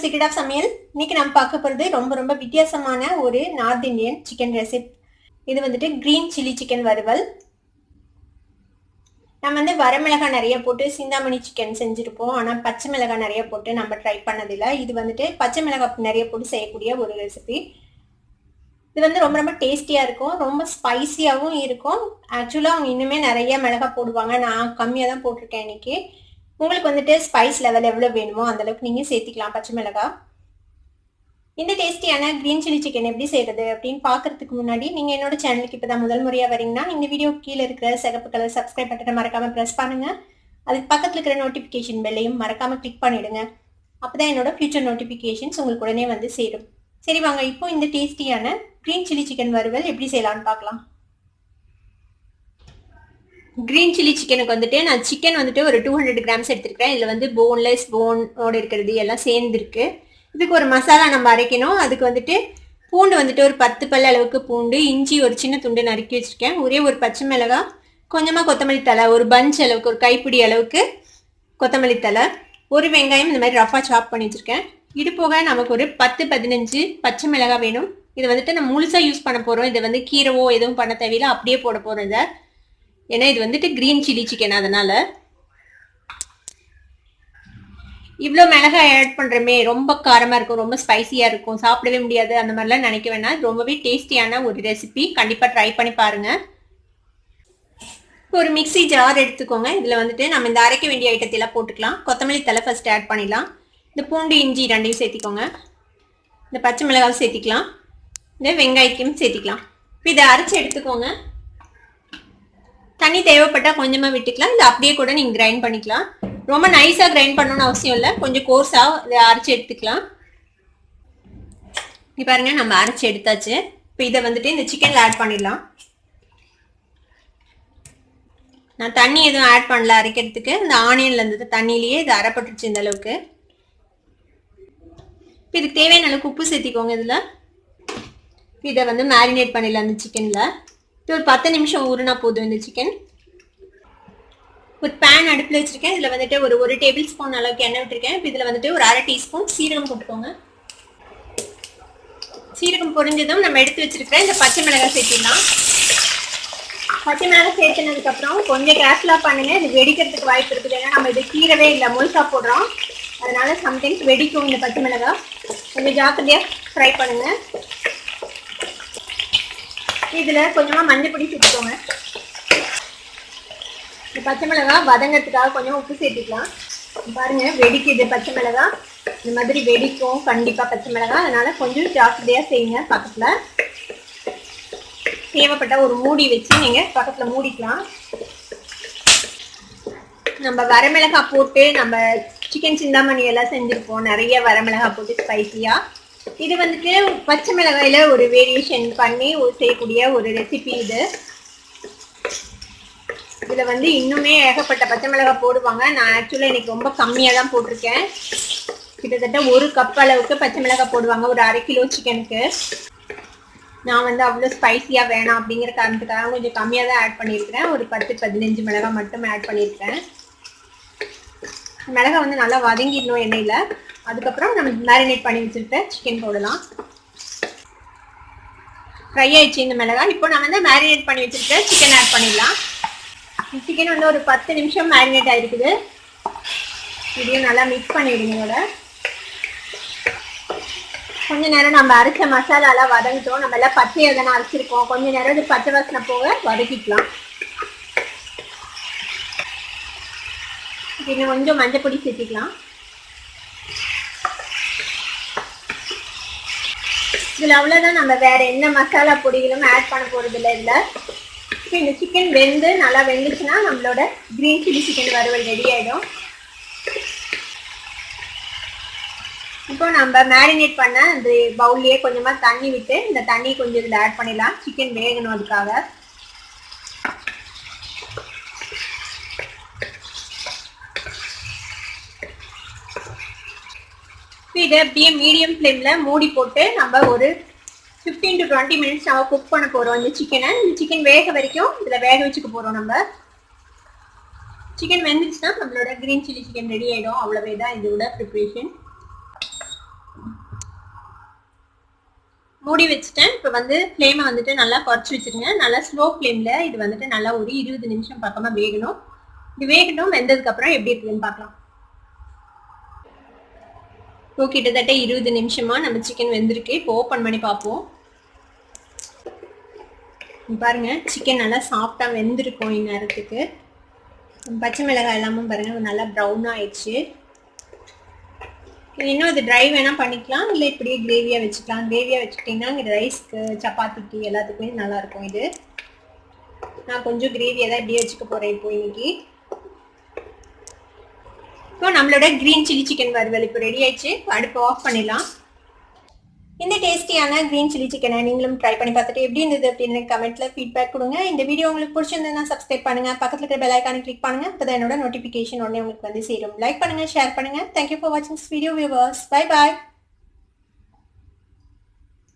Secret of சமையல். இன்னைக்கு நம்ம பார்க்க போகிறது ரொம்ப வித்தியாசமான ஒரு நார்த் இந்தியன் சிக்கன் ரெசிபி. இது வந்துட்டு கிரீன் சில்லி சிக்கன் வறுவல். நம்ம வந்து வரமிளகாய் நிறைய போட்டு சிந்தாமணி சிக்கன் செஞ்சுருப்போம். ஆனால் பச்சை மிளகாய் நிறைய போட்டு நம்ம ட்ரை பண்ணதில்லை. இது வந்துட்டு பச்சை மிளகாய் நிறைய போட்டு செய்யக்கூடிய ஒரு ரெசிபி. இது வந்து ரொம்ப டேஸ்டியாக இருக்கும், ரொம்ப ஸ்பைசியாகவும் இருக்கும். ஆக்சுவலாக அவங்க இன்னுமே நிறைய மிளகாய் போடுவாங்க, நான் கம்மியாக தான் போட்டிருக்கேன் இன்னைக்கு. உங்களுக்கு வந்துட்டு ஸ்பைஸ் லெவல் எவ்வளோ வேணுமோ அந்தளவுக்கு நீங்கள் சேர்த்திக்கலாம் பச்சை மிளகாய். இந்த டேஸ்டியான கிரீன் சில்லி சிக்கன் எப்படி செய்கிறது அப்படின்னு பார்க்கறதுக்கு முன்னாடி நீங்கள் என்னோட சேனலுக்கு இப்போ தான் முதல் முறையாக வரீங்கன்னா இந்த வீடியோ கீழே இருக்கிற சிகப்பு கலர் சப்ஸ்கிரைப் பட்டனை மறக்காமல் ப்ரெஸ் பண்ணுங்கள். அதுக்கு பக்கத்தில் இருக்கிற நோட்டிஃபிகேஷன் பெல்லையும் மறக்காமல் கிளிக் பண்ணிவிடுங்க. அப்போ தான் என்னோட ஃபியூச்சர் நோட்டிஃபிகேஷன்ஸ் உங்களுக்கு உடனே வந்து சேரும். சரி வாங்க, இப்போ இந்த டேஸ்டியான கிரீன் சில்லி சிக்கன் வறுவல் எப்படி செய்யலான்னு பார்க்கலாம். கிரீன் சில்லி சிக்கனுக்கு வந்துட்டு நான் சிக்கன் வந்துட்டு ஒரு 200 கிராம்ஸ் எடுத்துருக்கேன். இதில் வந்து போன்லெஸ் போனோடு இருக்கிறது எல்லாம் சேர்ந்துருக்கு. இதுக்கு ஒரு மசாலா நம்ம அரைக்கணும். அதுக்கு வந்துட்டு பூண்டு வந்துட்டு ஒரு 10 பல் அளவுக்கு பூண்டு, இஞ்சி ஒரு சின்ன துண்டு நறுக்கி வச்சுருக்கேன், ஒரே ஒரு பச்சை மிளகாய், கொஞ்சமாக கொத்தமல்லி தலை, ஒரு பஞ்ச் அளவுக்கு, ஒரு கைப்பிடி அளவுக்கு கொத்தமல்லி தலை, ஒரு வெங்காயம் இந்த மாதிரி ரஃபாக சாப் பண்ணி வச்சுருக்கேன். இது போக நமக்கு ஒரு 10-15 பச்சை மிளகாய் வேணும். இதை வந்துட்டு நம்ம முழுசாக யூஸ் பண்ண போகிறோம். இதை வந்து கீரைவோ எதுவும் பண்ண தேவையில்லை, அப்படியே போட போகிறோம் இதை. ஏன்னா இது வந்துட்டு கிரீன் சில்லி சிக்கன், அதனால இவ்வளோ மிளகாய் ஆட் பண்ணுறமே, ரொம்ப காரமாக இருக்கும், ரொம்ப ஸ்பைசியாக இருக்கும், சாப்பிடவே முடியாது அந்த மாதிரிலாம் நினைக்க வேணாம். ரொம்பவே டேஸ்டியான ஒரு ரெசிபி, கண்டிப்பாக ட்ரை பண்ணி பாருங்கள். ஒரு மிக்சி ஜார் எடுத்துக்கோங்க. இதில் வந்துட்டு நம்ம இந்த அரைக்க வேண்டிய ஐட்டத்தெல்லாம் போட்டுக்கலாம். கொத்தமல்லி தலை ஃபர்ஸ்ட் ஆட் பண்ணிடலாம். இந்த பூண்டு இஞ்சி ரெண்டையும் சேர்த்திக்கோங்க. இந்த பச்சை மிளகாவை சேர்த்திக்கலாம். இந்த வெங்காயத்தையும் சேர்த்திக்கலாம். இப்போ இதை அரைச்சி எடுத்துக்கோங்க. தண்ணி தேவைப்பட்டால் கொஞ்சமாக விட்டுக்கலாம், இல்லை அப்படியே கூட நீங்கள் கிரைண்ட் பண்ணிக்கலாம். ரொம்ப நைஸாக கிரைண்ட் பண்ணணும்னு அவசியம் இல்லை, கொஞ்சம் கோர்ஸாக இதை அரைச்சி எடுத்துக்கலாம். இப்போ பாருங்க, நம்ம அரைச்சி எடுத்தாச்சு. இப்போ இதை வந்துட்டு இந்த சிக்கனில் ஆட் பண்ணிடலாம். நான் தண்ணி எதுவும் ஆட் பண்ணல அரைக்கிறதுக்கு, இந்த ஆனியன்ல இருந்தது தண்ணியிலேயே இது அரைப்பட்டுருச்சு இந்த அளவுக்கு. இப்போ இதுக்கு தேவையான அளவுக்கு உப்பு சேர்த்திக்கோங்க. இதில் இதை வந்து மேரினேட் பண்ணிடலாம் அந்த சிக்கனில். இது ஒரு 10 நிமிஷம் ஊறுனா போதும் இந்த சிக்கன். ஒரு பேன் அடுப்பில் வச்சுருக்கேன். இதில் வந்துட்டு ஒரு டேபிள் ஸ்பூன் அளவுக்கு எண்ணெய் விட்டுருக்கேன். இப்போ இதில் வந்துட்டு ஒரு 1/2 டீஸ்பூன் சீரகம் போட்டுக்கோங்க. சீரகம் பொரிஞ்சதும் நம்ம எடுத்து வச்சுருக்கிறேன் இந்த பச்சை மிளகாய் சேர்த்திடலாம். பச்சை மிளகாய் சேர்த்துனதுக்கப்புறம் கொஞ்சம் கேர்ஃபுல்லாக பண்ணுங்க, இது வெடிக்கிறதுக்கு வாய்ப்பு இருக்குது. ஏன்னா நம்ம இது கீரவே இல்லை, முழுசாக போடுறோம், அதனால சம்டைம்ஸ் வெடிக்கும் இந்த பச்சை மிளகாய். கொஞ்சம் ஜாக்கிரதையாக ஃப்ரை பண்ணுங்கள். இதில் கொஞ்சமாக மஞ்சள் பொடி சேர்த்துக்கோங்க. இந்த பச்சை மிளகாய் வதங்கிறதுக்காக கொஞ்சம் உப்பு சேர்த்துக்கலாம். பாருங்கள், வெடிக்குது பச்சை மிளகாய், இந்த மாதிரி வெடிக்கும் கண்டிப்பாக பச்சை மிளகாய், அதனால் கொஞ்சம் ஜாக்கிரதையாக செய்யுங்க. பக்கத்தில் தேவைப்பட்ட ஒரு மூடி வச்சு நீங்கள் பக்கத்தில் மூடிக்கலாம். நம்ம வரமிளகாய் போட்டு நம்ம சிக்கன் சிந்தாமணி எல்லாம் செஞ்சுருப்போம், நிறைய வரமிளகாய் போட்டு ஸ்பைசியாக. இது வந்துட்டு பச்சை மிளகாயில் ஒரு வேரியேஷன் பண்ணி செய்யக்கூடிய ஒரு ரெசிபி இது. இதில் வந்து இன்னுமே ஏகப்பட்ட பச்சை மிளகாய் போடுவாங்க. நான் ஆக்சுவலாக எனக்கு ரொம்ப கம்மியாக தான் போட்டிருக்கேன். கிட்டத்தட்ட 1 கப் அளவுக்கு பச்சை மிளகாய் போடுவாங்க ஒரு 1/2 கிலோ சிக்கனுக்கு. நான் வந்து அவ்வளோ ஸ்பைசியாக வேணாம் அப்படிங்கிற காரணத்துக்காக கொஞ்சம் கம்மியாக தான் ஆட் பண்ணியிருக்கிறேன். ஒரு 10-15 மிளகாய் மட்டும் ஆட் பண்ணியிருக்கிறேன். மிளகாய் வந்து நல்லா வதங்கிடணும் எண்ணெயில். அதுக்கப்புறம் நம்ம மேரினேட் பண்ணி வச்சுருக்க சிக்கன் போடலாம். ஃப்ரை ஆயிடுச்சு இந்த மிளகாய். இப்போ நம்ம வந்து மேரினேட் பண்ணி வச்சுருக்க சிக்கன் ஆட் பண்ணிடலாம். சிக்கன் வந்து ஒரு 10 நிமிஷம் மேரினேட் ஆகிருக்குது. இதையும் நல்லா மிக்ஸ் பண்ணிவிடுங்க. இதோட கொஞ்ச நேரம் நம்ம அரைச்ச மசாலாலாம் வதங்கிட்டோம். நம்ம எல்லாம் பச்சையாக தானே அரைச்சிருக்கோம், கொஞ்ச நேரம் இது பச்சை வாசனை போக வதக்கிக்கலாம். இன்னும் கொஞ்சம் மஞ்சள் பொடி சேர்த்திக்கலாம். இதில் அவ்வளோதான், நம்ம வேறு என்ன மசாலா பொடிகளும் ஆட் பண்ண போகிறது இல்லை இதில். இப்போ இந்த சிக்கன் நல்லா வெந்துச்சுன்னா நம்மளோட கிரீன் சில்லி சிக்கன் வறுவல் ரெடி ஆகிடும். இப்போ நம்ம மேரினேட் பண்ண இந்த பவுல்லையே கொஞ்சமாக தண்ணி விட்டு இந்த தண்ணி கொஞ்சம் இதில் ஆட் பண்ணிடலாம், சிக்கன் வேகணும் அதுக்காக. இதை அப்படியே மீடியம் ஃப்ளேமில் மூடி போட்டு நம்ம ஒரு 15 to 20 மினிட்ஸ் நம்ம குக் பண்ண போகிறோம் இந்த சிக்கனை. இந்த சிக்கன் வேக வரைக்கும் இதில் வேக வச்சுக்க போகிறோம் நம்ம. சிக்கன் வெந்துச்சுன்னா நம்மளோட கிரீன் சில்லி சிக்கன் ரெடி ஆகிடும். அவ்வளவே தான் இதோட ப்ரிப்ரேஷன். மூடி வச்சுட்டேன். இப்போ வந்து ஃப்ளேமை வந்துட்டு நல்லா குறைச்சி வச்சுருங்க. நல்லா ஸ்லோ ஃப்ளேமில் இது வந்துட்டு நல்லா ஒரு 20 நிமிஷம் பக்கமாக வேகணும். இது வேகட்டும். வெந்ததுக்கப்புறம் எப்படி இருக்குதுன்னு பார்க்கலாம். இப்போ கிட்டத்தட்ட 20 நிமிஷமா நம்ம சிக்கன் வெந்திருக்கு. இப்போ ஓப்பன் பண்ணி பார்ப்போம். பாருங்க, சிக்கன் நல்லா சாஃப்டா வெந்திருக்கும். இந்நேரத்துக்கு பச்சை மிளகாய் எல்லாமும் பாருங்க நல்லா ப்ரௌன் ஆயிடுச்சு. இன்னும் இது ட்ரை வேணா பண்ணிக்கலாம், இல்லை இப்படியே கிரேவியா வச்சுக்கலாம். கிரேவியா வச்சுக்கிட்டிங்கன்னா இங்கே ரைஸ்க்கு, சப்பாத்திக்கு எல்லாத்துக்குமே நல்லா இருக்கும். இது நான் கொஞ்சம் கிரேவியா தான் இப்படியே வச்சுக்க போறேன் இப்போ இன்னைக்கு. இப்போ நம்மளோட கிரீன் சில்லி சிக்கன் வறுவல் இப்போ ரெடி ஆயிடுச்சு. அடுப்பு ஆஃப் பண்ணிடலாம். இந்த டேஸ்டியான கிரீன் சில்லி சிக்கனை நீங்களும் ட்ரை பண்ணி பார்த்துட்டு எப்படி இருந்தது அப்படின்னு கமெண்ட்ல ஃபீட்பேக் கொடுங்க. இந்த வீடியோ உங்களுக்கு பிடிச்சிருந்ததுன்னா சப்ஸ்கிரைப் பண்ணுங்க, பக்கத்துல இருக்கிற பெல் ஐகானை கிளிக் பண்ணுங்க. அப்பதான் என்னோட நோட்டிபிகேஷன் உடனே உங்களுக்கு வந்து சேரும். லைக் பண்ணுங்க, ஷேர் பண்ணுங்க. தேங்க்யூ ஃபார் வாட்சிங் this video viewers. Bye bye.